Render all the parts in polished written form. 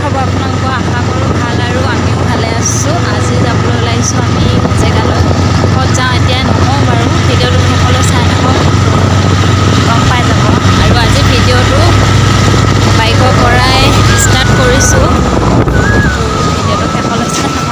খবৰ আপোনালোকৰ আশা কৰোঁ ভাল আৰু আমিও ভালে আছোঁ। আজি যাবলৈ ওলাইছোঁ আমি জেগালৈ। ক'ত যাওঁ এতিয়া নকওঁ বাৰু, ভিডিঅ'টো সকলো চাই থাকক, গম পাই যাব। আৰু আজি ভিডিঅ'টো বাইকৰ পৰাই ষ্টাৰ্ট কৰিছোঁ, ভিডিঅ'টো শেষলৈ চাই থাকক।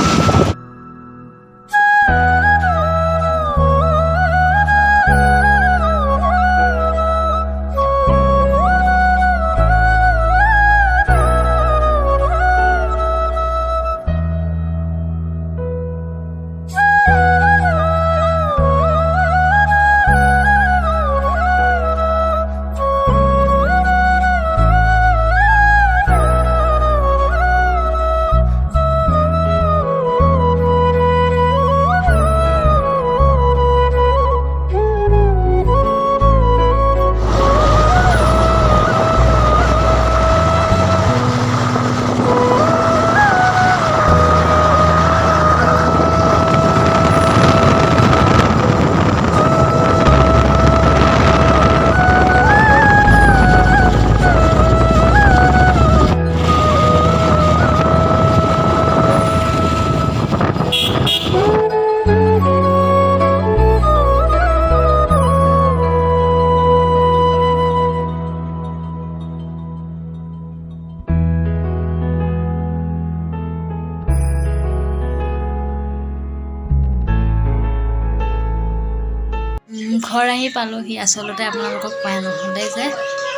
ঘৰ আহি পালোহি। আচলতে আপোনালোকক কোৱা নহ'লে যে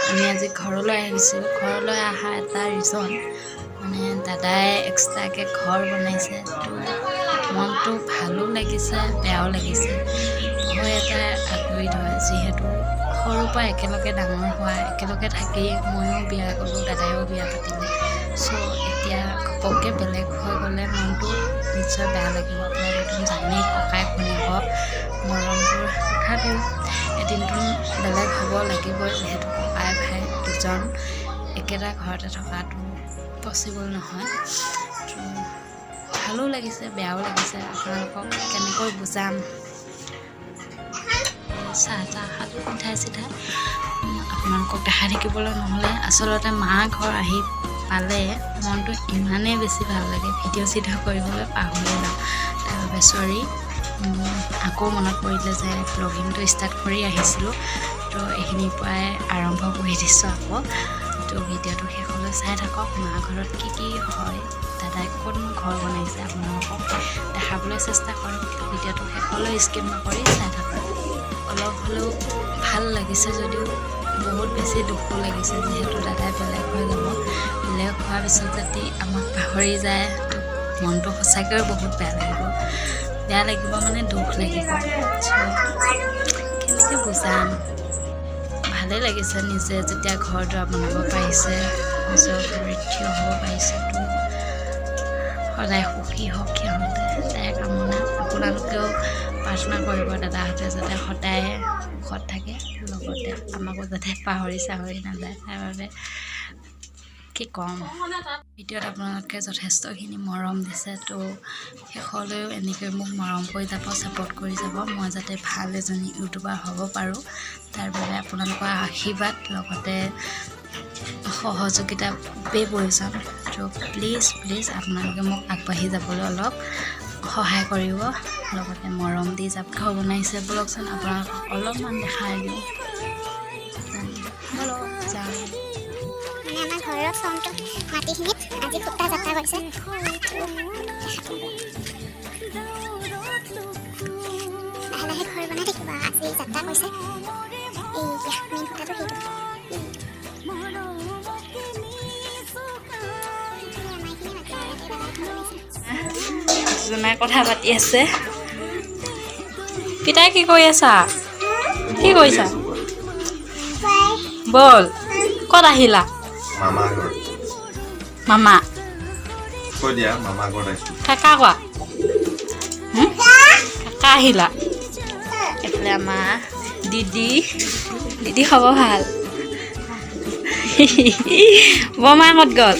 আমি আজি ঘৰলৈ আহিছোঁ। ঘৰলৈ অহা এটা ৰিজন মানে দাদাই এক্সট্ৰাকৈ ঘৰ বনাইছে, তো মনটো ভালো লাগিছে বেয়াও লাগিছে। ভয় এটা আগুৰি ধৰে, যিহেতু সৰুৰ পৰা একেলগে ডাঙৰ হোৱা, একেলগে থাকি ময়ো বিয়া গ'লোঁ, দাদাইও বিয়া পাতিলে। চ' এতিয়া ঘপককৈ বেলেগ হৈ গ'লে মনটো নিশ্চয় বেয়া লাগিব। আপোনালোকেতো জানেই ককাই শুনিব মৰমবোৰ, তথাপিও এদিনটো বেলেগ হ'ব লাগিবই, যিহেতু ককাই ভাই দুজন একেটা ঘৰতে থকাটো পচিবল নহয়। তো ভালো লাগিছে বেয়াও লাগিছে, আপোনালোকক কেনেকৈ বুজাম। চাহ খালোঁ মিঠাই চিঠাই, আপোনালোকক দেখাই থাকিবলৈ নহ'লে। আচলতে মা ঘৰ আহি পালে মনটো ইমানেই বেছি ভাল লাগে, ভিডিঅ' চিডিঅ' কৰিবলৈ পাহৰি যাওঁ। তাৰ বাবে চৰি। আকৌ মনত পৰিলে যে ব্লগিংটো ষ্টাৰ্ট কৰি আহিছিলোঁ, তো এইখিনিৰ পৰাই আৰম্ভ কৰি দিছোঁ আকৌ। তো ভিডিঅ'টো শেষলৈ চাই থাকক। মা ঘৰত কি কি হয়, দাদাই ক'ত ঘৰ বনাইছে আপোনালোকক দেখাবলৈ চেষ্টা কৰিম। ভিডিঅ'টো শেষলৈ স্কিপ নকৰি চাই থাকক। অলপ হ'লেও ভাল লাগিছে যদিও বহুত বেছি দুখো লাগিছে, যিহেতু দাদাই বেলেগ হৈ যাব। বেলেগ হোৱাৰ পিছত যদি আমাক পাহৰি যায়, তো মনটো সঁচাকৈ বহুত বেয়া লাগিব মানে দুখ লাগিব। কেনেকৈ বুজাম, ভালেই লাগিছে নিজে যেতিয়া ঘৰ দুৱাৰ বনাব পাৰিছে, নিজৰ ভৰিত থিয় হ'ব পাৰিছে। তো সদায় সুখী হওক সিহঁতে, তাই কামনা। আপোনালোকেও প্ৰাৰ্থনা কৰিব দাদাহঁতে যাতে সদায় সুখত থাকে, লগতে আমাকো যাতে পাহৰি চাহৰি নাযায়। তাৰ বাবে কি ক'ম, ভিডিঅ'ত আপোনালোকে যথেষ্টখিনি মৰম দিছে, তো শেষলৈও এনেকৈ মোক মৰম কৰি যাব, ছাপোৰ্ট কৰি যাব। মই যাতে ভাল এজনী ইউটিউবাৰ হ'ব পাৰোঁ, তাৰ বাবে আপোনালোকৰ আশীৰ্বাদ লগতে সহযোগিতা খুবেই প্ৰয়োজন। তো প্লিজ আপোনালোকে মোক আগবাঢ়ি যাবলৈ অলপ সহায় কৰিব, লগতে মৰম দি যাব। ঘৰ বনাইছে বলকচোন, আপোনালোকক অলপমান দেখাই দিওঁ। বলক যাওঁ। মানে আমাৰ ঘৰৰ ফ্ৰণ্টৰ মাটিখিনিত আজি খুটা যাত্ৰা কৰিছে। লাহে লাহে ঘৰ বনাই থাকিব, আজি যাত্ৰা কৰিছে। এই মেইন খুটাটো সেইটো। জোনাই কথা পাতি আছে। পিতাই কি কৰি আছা? কি কৰিছা? বল, ক'ত আহিলা? মামা কৈ দিয়া, মামা ঘৰত আহিছোঁ। কাকা কোৱা, কাকা আহিলা। এইফালে আমাৰ দিদি খবৰ ভাল। বৰমা ক'ত গ'ল?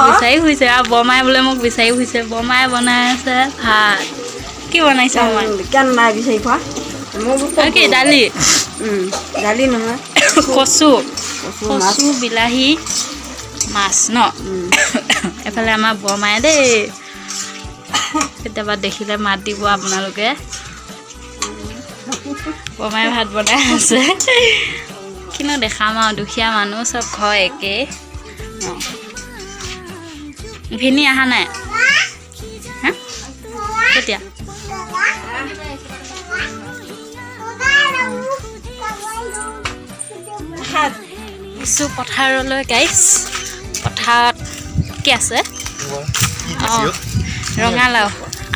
বিচাৰি ফুৰিছে আৰু বৰমাই বোলে মোক বিচাৰি ফুৰিছে। বৰমাই বনাই আছে ভাত। কি বনাইছে? কি দালি? দালি নহয় কচু কচু মাছ কচু বিলাহী মাছ ন এফালে আমাৰ বৰমায়ে দেই কেতিয়াবা দেখিলে মাত দিব আপোনালোকে বৰমায়ে ভাত বনাই আছে কিনো দেখাম আৰু দুখীয়া মানুহ চব ঘৰ একেই ভিনি অহা নাই হা কেতিয়া কিছু পথাৰলৈ গাইছ পথাৰত কি আছে অঁ ৰঙালাও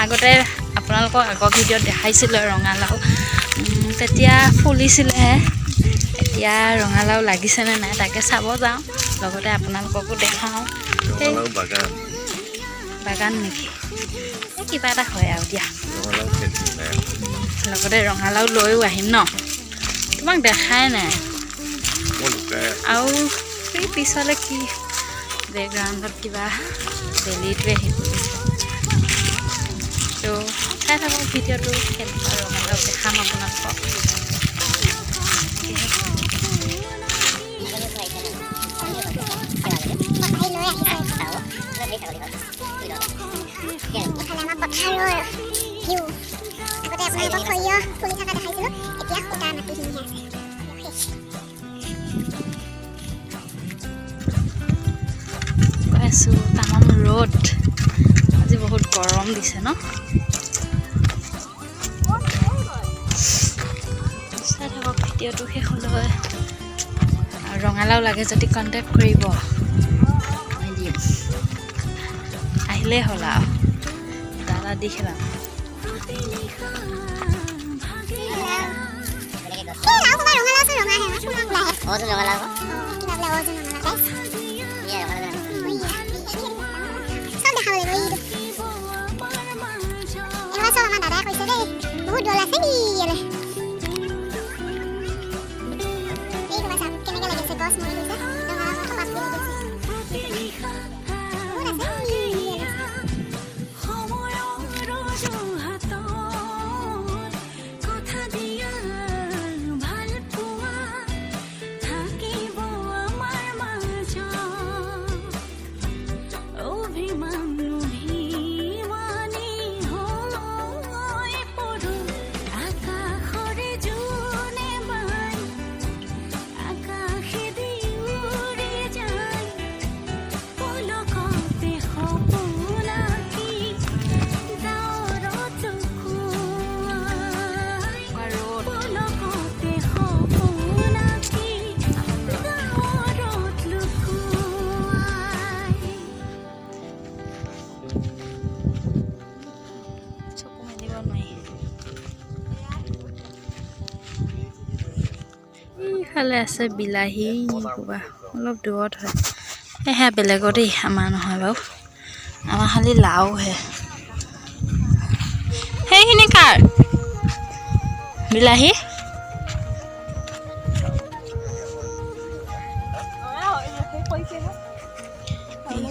আগতে আপোনালোকক আগৰ ভিডিঅ'ত দেখাইছিলোঁ ৰঙালাও তেতিয়া ফুলিছিলেহে এতিয়া ৰঙালাও লাগিছেনে নাই তাকে চাব যাওঁ লগতে আপোনালোককো দেখাওঁ এই বাগান নেকি কিবা এটা হয় আৰু দিয়া লগতে ৰঙালাও লৈও আহিম ন তোমাক দেখাই নাই আৰু এই পিছলৈ কি বেকগ্ৰাউণ্ডত কিবা বেলিটোৱে হেৰি কৰিছে তো চাই থাকক ভিডিঅ'টো কেনেকুৱা ৰঙালাও দেখাম আপোনালোকক ইফালে আমাৰ পথাৰৰ ভিউ আগতে আপোনালোকক সৰিয়হ ফুলি থকা দেখাইছিলোঁ এতিয়া সূতা মাটিখিনিহে আছে কৈ আছোঁ তামাম ৰ'দ আজি বহুত গৰম দিছে ন চাই থাকক ভিডিঅ'টো শেষলৈ আৰু ৰঙালাও লাগে যদি কণ্টেক্ট কৰিব আহিলেই হ'ল আৰু দাদা দি খেলাম ইফালে আছে বিলাহী ক'বা অলপ দূৰত হয় সেয়া বেলেগৰ দেই আমাৰ নহয় বাৰু আমাৰ খালি লাওহে সেইখিনি কাৰ বিলাহী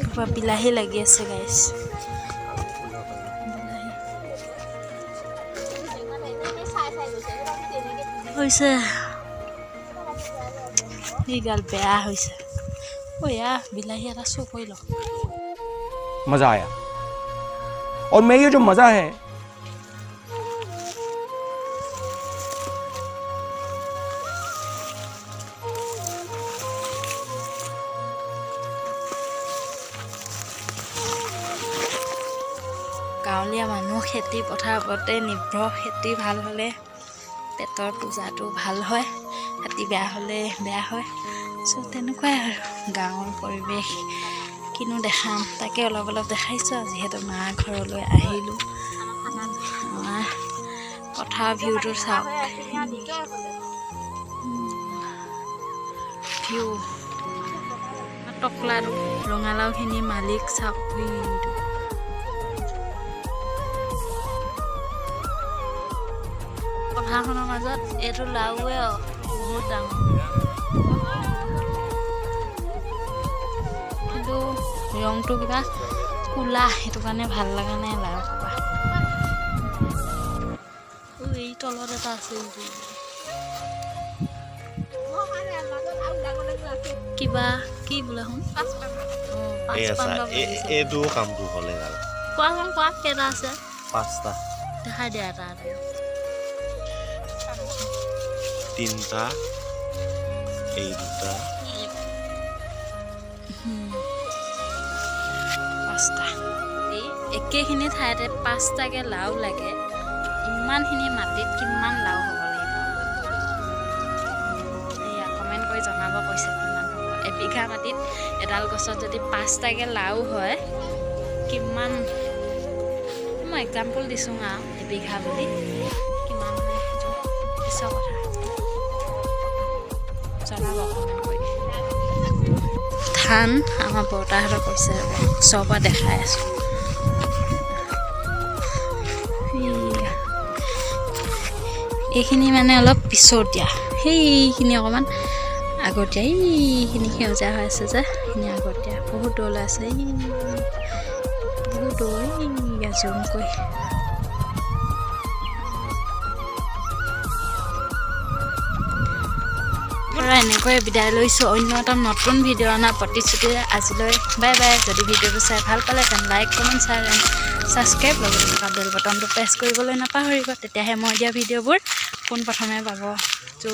ক'বা বিলাহী লাগি আছে গাইছ হৈছে गाल बेया होइसे ओ या बिलाही এটা सो কই ল मजा आया और मैं ये जो मजा है গাঁৱলীয়া মানুহ খেতি পথাৰ ওপৰতে নিৰ্ভৰ খেতি ভাল হ'লে পেটৰ পূজাটো ভাল হয় হাতী বেয়া হ'লে বেয়া হয় চ' তেনেকুৱাই আৰু গাঁৱৰ পৰিৱেশ কিনো দেখাম তাকে অলপ অলপ দেখাইছোঁ আৰু যিহেতু মা ঘৰলৈ আহিলোঁ আমাৰ পথাৰ ভিউটো চাওক ভিউ টকলাটো ৰঙালাওখিনি মালিক চাওক ভিউটো পথাৰখনৰ মাজত এইটো লাওৱে বহুত ডাঙৰ কিন্তু ৰংটো কিবা ক'লা সেইটো কাৰণে ভাল লগা নাই লাও ক'বা এই তলত এটা আছে কিবা কি বোলে শুন এইটো কামটো হ'লে আৰু কোৱাচোন কোৱা কেইটা আছে 5টা দেখাই দিয়া এটা 3টা এই 2টা 5টা এই একেখিনি ঠাইতে 5টাকে লাও লাগে ইমানখিনি মাটিত কিমান লাও হ'ব লাগিব এয়া কমেণ্ট কৰি জনাব কৈছে কিমান হ'ব এবিঘা মাটিত এডাল গছত যদি 5টাকে লাও হয় কিমান মই এক্সাম্পল দিছোঁ আৰু এবিঘা বুলি কিমান হয় সেইটো পিছৰ কথা জনাব কমেণ্ট কৰি ধান আমাৰ বৰ্তাহঁতৰ কৈছে ওচৰৰ পৰা দেখাই আছোঁ এইখিনি মানে অলপ পিছতীয়া সেইখিনি অকণমান আগতীয়া এইখিনি সেউজীয়া হৈ আছে যে সেইখিনি আগতীয়া বহুত দৌল আছে বহুত দৌল জুম কৰি এনেকৈ বিদায় লৈছোঁ অন্য এটা নতুন ভিডিঅ' অনাৰ প্ৰতিশ্ৰুতিৰে আজিলৈ বাই বাই যদি ভিডিঅ'টো চাই ভাল পালে তেন্তে like comment share and subscribe লগতে থকা বেল বটনটো প্ৰেছ কৰিবলৈ নাপাহৰিব তেতিয়াহে মই দিয়া ভিডিঅ'বোৰ পোনপ্ৰথমে পাব ত'